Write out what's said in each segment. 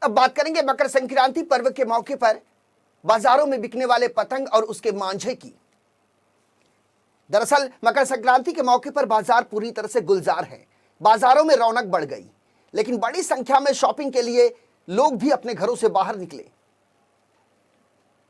अब बात करेंगे मकर संक्रांति पर्व के मौके पर बाजारों में बिकने वाले पतंग और उसके मांझे की। दरअसल मकर संक्रांति के मौके पर बाजार पूरी तरह से गुलजार है। बाजारों में रौनक बढ़ गई, लेकिन बड़ी संख्या में शॉपिंग के लिए लोग भी अपने घरों से बाहर निकले।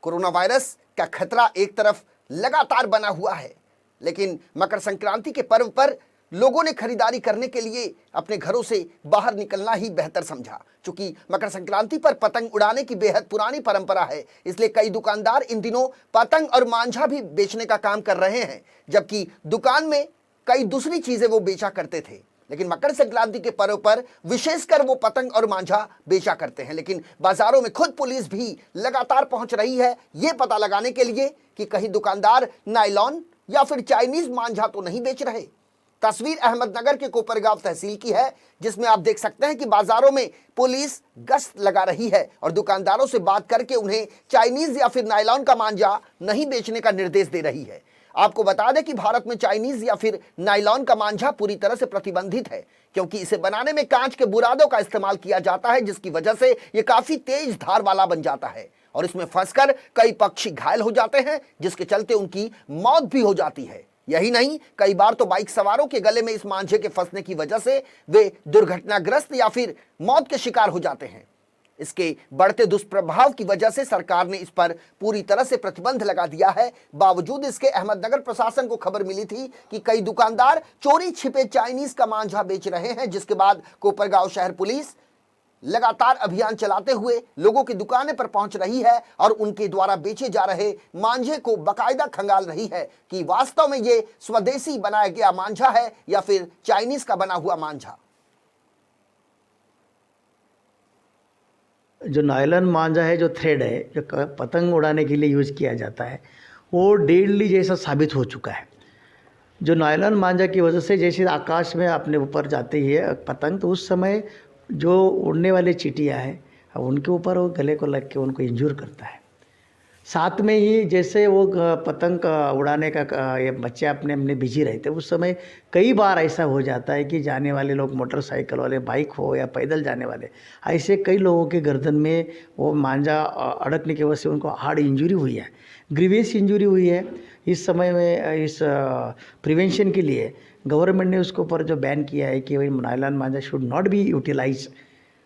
कोरोना वायरस का खतरा एक तरफ लगातार बना हुआ है, लेकिन मकर संक्रांति के पर्व पर लोगों ने खरीदारी करने के लिए अपने घरों से बाहर निकलना ही बेहतर समझा। चूंकि मकर संक्रांति पर पतंग उड़ाने की बेहद पुरानी परंपरा है, इसलिए कई दुकानदार इन दिनों पतंग और मांझा भी बेचने का काम कर रहे हैं, जबकि दुकान में कई दूसरी चीजें वो बेचा करते थे। लेकिन मकर संक्रांति के पर्व पर विशेषकर वो पतंग और मांझा बेचा करते हैं। लेकिन बाजारों में खुद पुलिस भी लगातार पहुंच रही है, ये पता लगाने के लिए कि कहीं दुकानदार नायलॉन या फिर चाइनीज मांझा तो नहीं बेच रहे। तस्वीर अहमदनगर के कोपरगांव तहसील की है, जिसमें आप देख सकते हैं कि बाजारों में पुलिस गश्त लगा रही है और दुकानदारों से बात करके उन्हें चाइनीज या फिर नायलॉन का मांझा नहीं बेचने का निर्देश दे रही है। आपको बता दें कि भारत में चाइनीज या फिर नायलॉन का मांझा पूरी तरह से प्रतिबंधित है, क्योंकि इसे बनाने में कांच के बुरादों का इस्तेमाल किया जाता है, जिसकी वजह से ये काफी तेज धार वाला बन जाता है और इसमें फंसकर कई पक्षी घायल हो जाते हैं, जिसके चलते उनकी मौत भी हो जाती है। यही नहीं, कई बार तो बाइक सवारों के गले में इस मांझे के फंसने की वजह से वे दुर्घटनाग्रस्त या फिर मौत के शिकार हो जाते हैं। इसके बढ़ते दुष्प्रभाव की वजह से सरकार ने इस पर पूरी तरह से प्रतिबंध लगा दिया है। बावजूद इसके अहमदनगर प्रशासन को खबर मिली थी कि कई दुकानदार चोरी छिपे चाइनीज का मांझा बेच रहे हैं, जिसके बाद कोपरगांव शहर पुलिस लगातार अभियान चलाते हुए लोगों की दुकानें पर पहुंच रही है और उनके द्वारा बेचे जा रहे मांझे को बाकायदा खंगाल रही है कि वास्तव में ये स्वदेशी बनाया गया मांझा है या फिर चाइनीज का बना हुआ मांझा। जो नायलॉन मांझा है, जो थ्रेड है, जो पतंग उड़ाने के लिए यूज़ किया जाता है, वो डेडली जैसा साबित हो चुका है। जो नायलॉन मांझा की वजह से जैसे आकाश में अपने ऊपर जाती है पतंग, तो उस समय जो उड़ने वाले चींटियाँ हैं, अब उनके ऊपर वो गले को लग के उनको इंजूर करता है। साथ में ही जैसे वो पतंग का उड़ाने का ये बच्चे अपने अपने बिजी रहते, उस समय कई बार ऐसा हो जाता है कि जाने वाले लोग, मोटरसाइकिल वाले, बाइक हो या पैदल जाने वाले, ऐसे कई लोगों के गर्दन में वो मांझा अड़कने की वजह से उनको हार्ड इंजरी हुई है, ग्रीवियस इंजरी हुई है। इस समय में इस प्रिवेंशन के लिए गवर्नमेंट ने उसके ऊपर जो बैन किया है कि भाई नायलॉन मांझा शुड नॉट बी यूटिलाइज।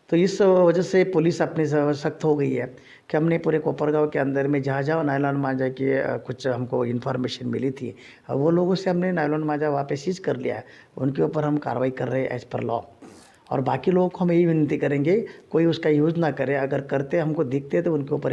तो इस वजह से पुलिस अपने सख्त हो गई है कि हमने पूरे कोपरगांव के अंदर में जहाँ जहाँ नायलॉन मांझा की कुछ हमको इन्फॉर्मेशन मिली थी, वो लोगों से हमने नायलॉन मांझा वापस सीज कर लिया है। उनके ऊपर हम कार्रवाई कर रहे हैं एज पर लॉ। और बाकी लोगों को हम यही विनती करेंगे कोई उसका यूज़ ना करे, अगर करते हमको दिखते तो उनके ऊपर